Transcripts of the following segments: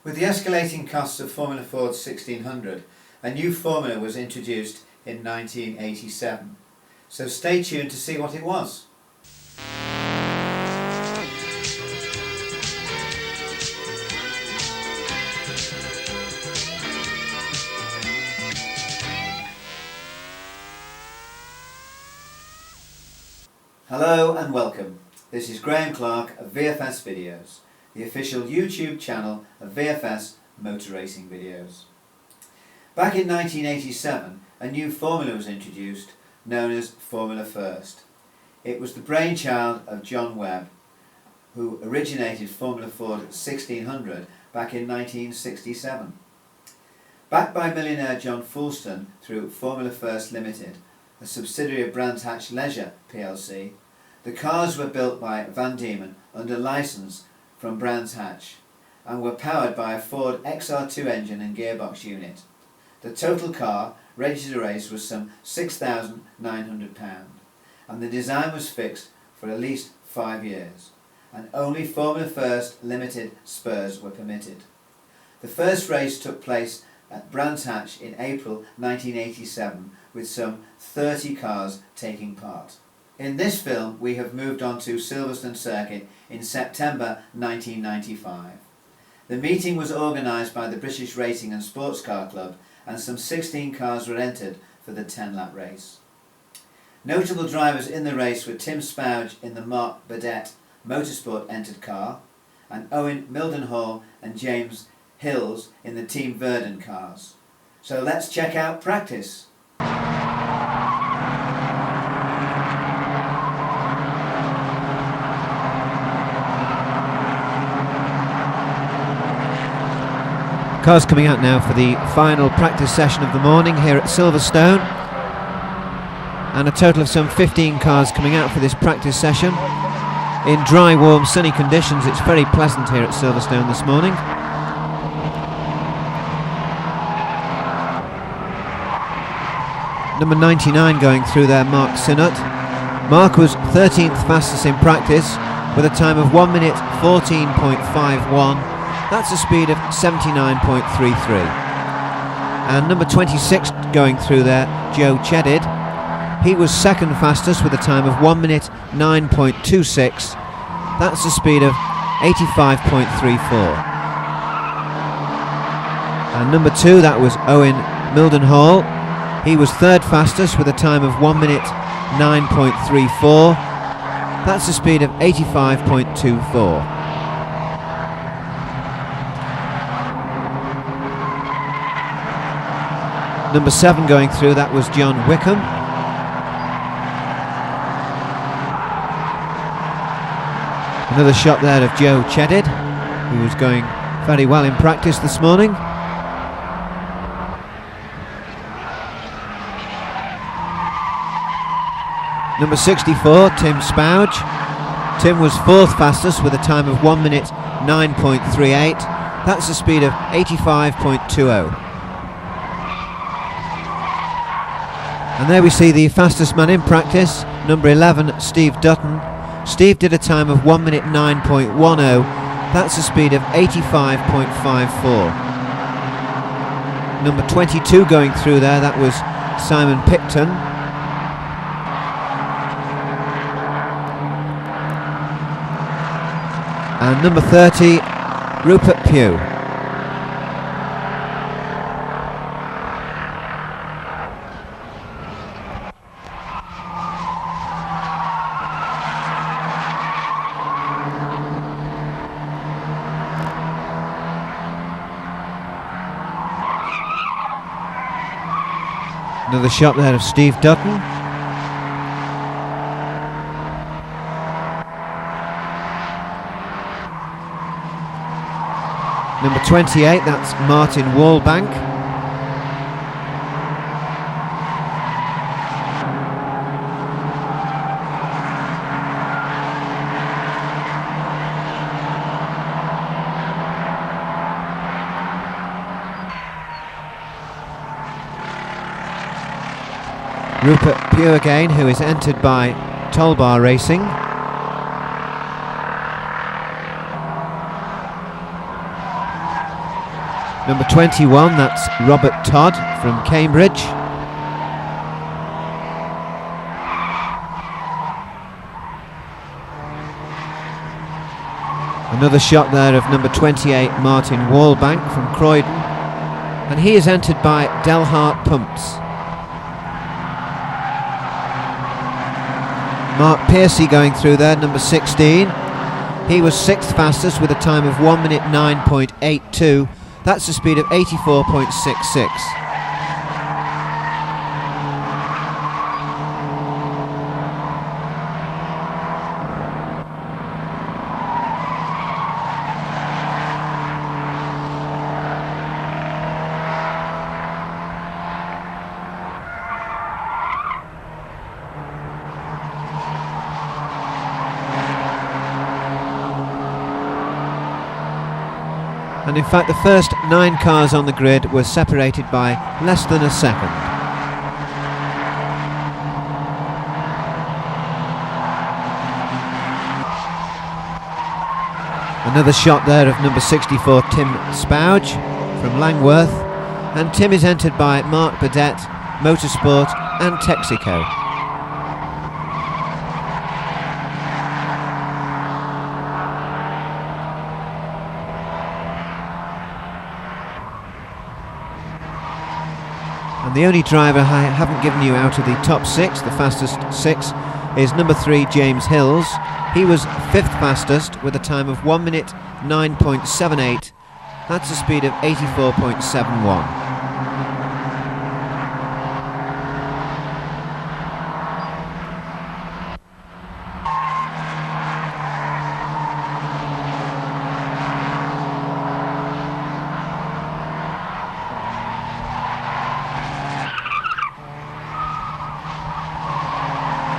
With the escalating costs of Formula Ford's 1600, a new formula was introduced in 1987. So stay tuned to see what it was. Hello and welcome. This is Graham Clark of VFS Videos, the official YouTube channel of VFS Motor Racing videos. Back in 1987, a new formula was introduced known as Formula First. It was the brainchild of John Webb, who originated Formula Ford 1600 back in 1967. Backed by millionaire John Foulston through Formula First Limited, a subsidiary of Brands Hatch Leisure plc, the cars were built by Van Diemen under licence from Brands Hatch and were powered by a Ford XR2 engine and gearbox unit. The total car, ready to race, was some £6,900 and the design was fixed for at least 5 years, and only Formula First Limited spurs were permitted. The first race took place at Brands Hatch in April 1987 with some 30 cars taking part. In this film we have moved on to Silverstone Circuit in September 1995. The meeting was organised by the British Racing and Sports Car Club and some 16 cars were entered for the 10-lap race. Notable drivers in the race were Tim Spouge in the Mark Burdett Motorsport entered car and Owen Mildenhall and James Hills in the Team Verdon cars. So let's check out practice. Cars coming out now for the final practice session of the morning here at Silverstone, and a total of some 15 cars coming out for this practice session. In dry, warm, sunny conditions, it's very pleasant here at Silverstone this morning. Number 99 going through there, Mark Sinnott. Mark was 13th fastest in practice with a time of 1 minute 14.51. That's a speed of 79.33. And number 26 going through there, Joe Chedid. He was second fastest with a time of 1 minute 9.26. That's a speed of 85.34. And number 2, that was Owen Mildenhall. He was third fastest with a time of 1 minute 9.34. That's a speed of 85.24. Number 7 going through, that was John Wickham. Another shot there of Joe Chedid, who was going very well in practice this morning. Number 64, Tim Spouge. Tim was fourth fastest with a time of 1 minute 9.38. That's a speed of 85.20. And there we see the fastest man in practice, number 11, Steve Dutton. Steve did a time of 1 minute 9.10. That's a speed of 85.54. Number 22 going through there, that was Simon Picton. And number 30, Rupert Pugh. Another shot there of Steve Dutton. Number 28, that's Martin Wallbank. Rupert Pugh again, who is entered by Tollbar Racing. Number 21, that's Robert Todd from Cambridge. Another shot there of number 28, Martin Wallbank from Croydon, and he is entered by Delhart Pumps. Mark Piercy going through there, number 16. He was 6th fastest with a time of 1 minute 9.82. That's a speed of 84.66. And in fact the first 9 cars on the grid were separated by less than a second. Another shot there of number 64, Tim Spouge from Langworth, and Tim is entered by Mark Burdett, Motorsport and Texaco. And the only driver I haven't given you out of the top 6, the fastest 6, is number 3, James Hills. He was 5th fastest with a time of 1 minute 9.78. That's a speed of 84.71.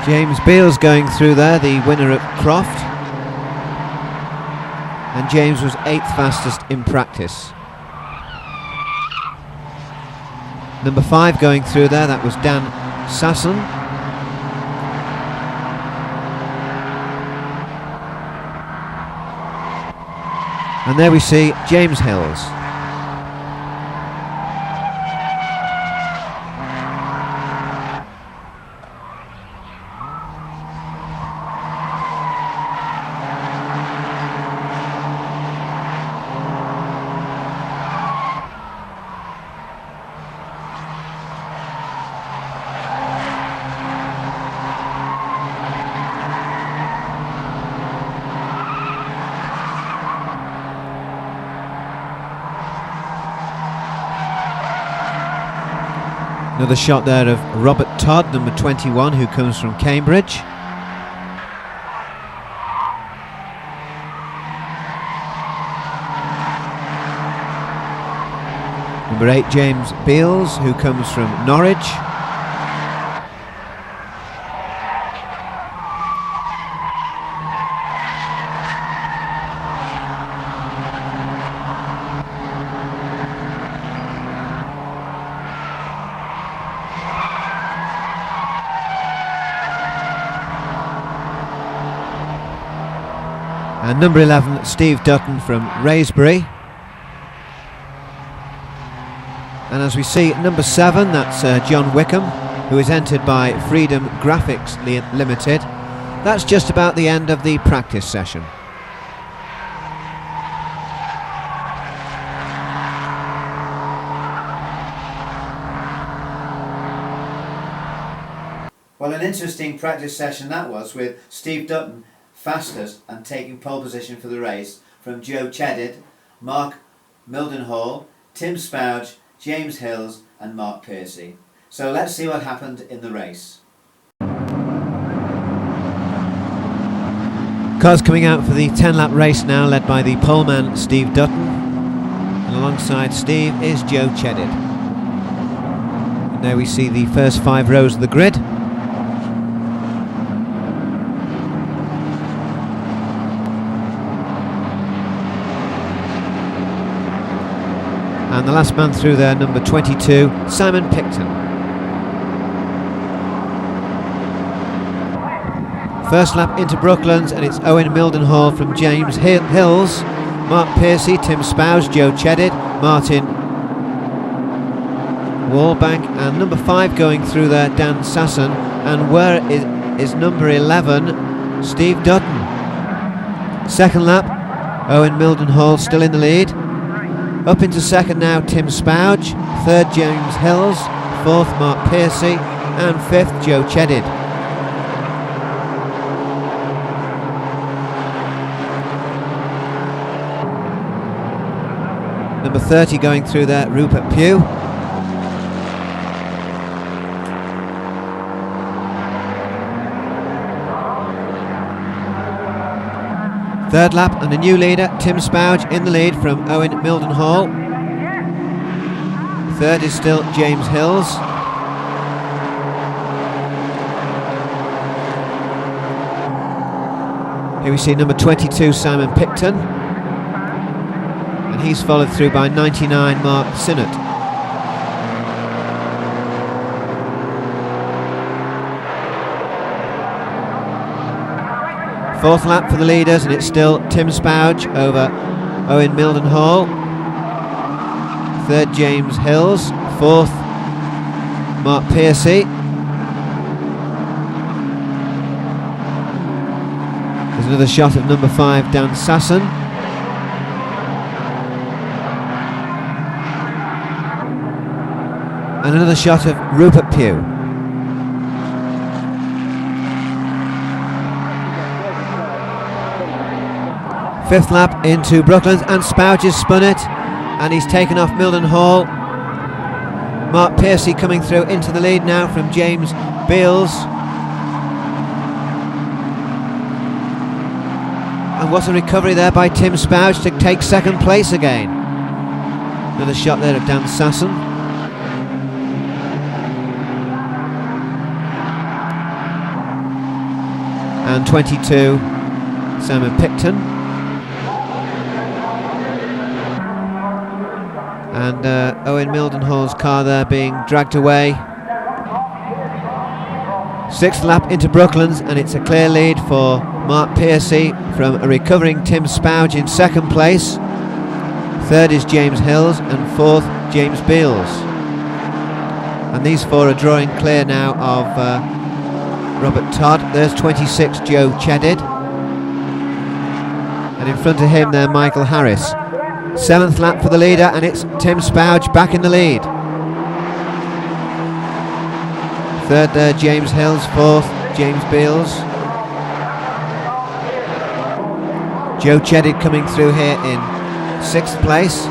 James Beals going through there, the winner at Croft, and James was 8th fastest in practice. Number 5 going through there, that was Dan Sasson. And there we see James Hills. Another shot there of Robert Todd, number 21, who comes from Cambridge. Number 8, James Beals, who comes from Norwich. And number 11, Steve Dutton from Wraysbury. And as we see, number 7, that's John Wickham, who is entered by Freedom Graphics Limited. That's just about the end of the practice session. Well, an interesting practice session that was, with Steve Dutton fastest and taking pole position for the race from Joe Cheddid, Mark Mildenhall, Tim Spouge, James Hills and Mark Piercy. So let's see what happened in the race. Cars coming out for the 10-lap race now, led by the poleman Steve Dutton, and alongside Steve is Joe Cheddid. And there we see the first 5 rows of the grid. And the last man through there, number 22, Simon Picton. First lap into Brooklands, and it's Owen Mildenhall from James Hills Mark Piercy, Tim Spouge, Joe Cheddid, Martin Wallbank, and number 5 going through there, Dan Sasson, and where is number 11, Steve Dutton. Second lap, Owen Mildenhall still in the lead. Up into second now, Tim Spouge, third James Hills, fourth Mark Piercy, and fifth Joe Cheddid. Number 30 going through there, Rupert Pugh. Third lap and a new leader, Tim Spouge in the lead from Owen Mildenhall. Third is still James Hills. Here we see number 22, Simon Picton. And he's followed through by 99, Mark Sinnott. Fourth lap for the leaders, and it's still Tim Spouge over Owen Mildenhall. Third James Hills, fourth Mark Piercy. There's another shot of number 5 Dan Sasson. And another shot of Rupert Pugh. Fifth lap into Brooklands, and Spouge has spun it, and he's taken off Mildenhall. Mark Piercy coming through into the lead now from James Beals. And what a recovery there by Tim Spouge to take second place again. Another shot there of Dan Sasson. And 22, Simon Picton. And Owen Mildenhall's car there being dragged away. Sixth lap into Brooklands, and it's a clear lead for Mark Piercy from a recovering Tim Spouge in second place. Third is James Hills, and fourth James Beals. And these four are drawing clear now of Robert Todd. There's 26, Joe Cheddid. And in front of him there, Michael Harris. Seventh lap for the leader, and it's Tim Spouge back in the lead. Third there, James Hills. Fourth, James Beals. Joe Cheddid coming through here in sixth place.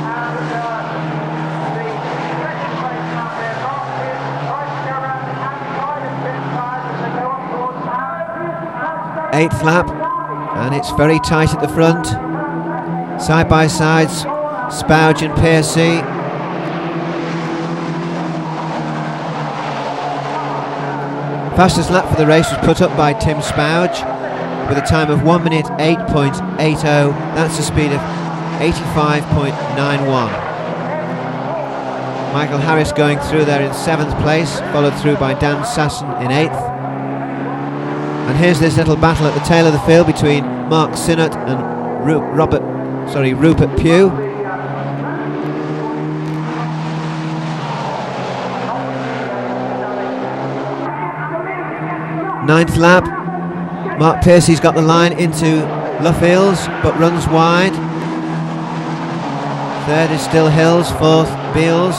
Eighth lap, and it's very tight at the front. Side by sides, Spouge and Piercy. Fastest lap for the race was put up by Tim Spouge with a time of 1 minute 8.80. That's a speed of 85.91. Michael Harris going through there in 7th place, followed through by Dan Sasson in 8th. And here's this little battle at the tail of the field between Mark Sinnott and Rupert Pugh. Ninth lap, Mark Piercy's got the line into Luffields but runs wide. Third is still Hills, fourth Beals.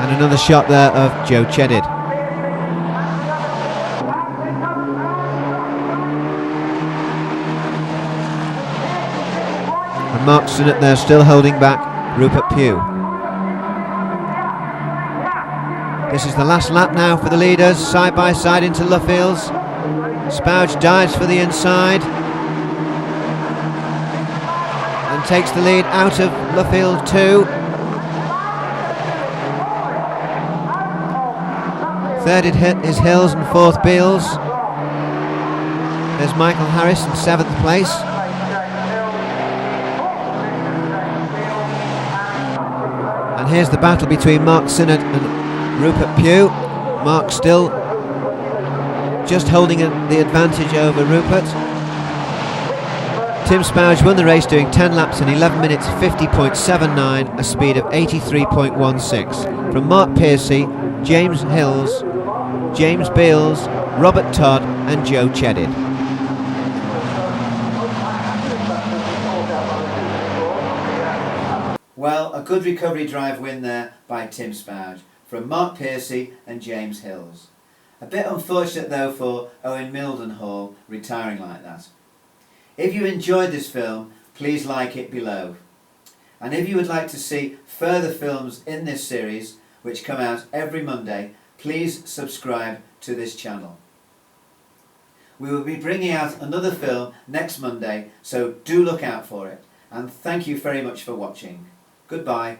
And another shot there of Joe Cheddid. And Mark Sinnott there still holding back Rupert Pugh. This is the last lap now for the leaders, side by side into Luffields. Spouge dives for the inside and takes the lead out of Luffield 2. Third is Hills and fourth Beals. There's Michael Harris in 7th place. And here's the battle between Mark Sinnott and Rupert Pugh. Mark still just holding the advantage over Rupert. Tim Spouge won the race doing 10 laps in 11 minutes 50.79, a speed of 83.16. From Mark Piercy, James Hills, James Beals, Robert Todd and Joe Cheddid. Well, a good recovery drive win there by Tim Spouge from Mark Piercy and James Hills. A bit unfortunate though for Owen Mildenhall retiring like that. If you enjoyed this film, please like it below. And if you would like to see further films in this series, which come out every Monday, please subscribe to this channel. We will be bringing out another film next Monday, so do look out for it. And thank you very much for watching. Goodbye.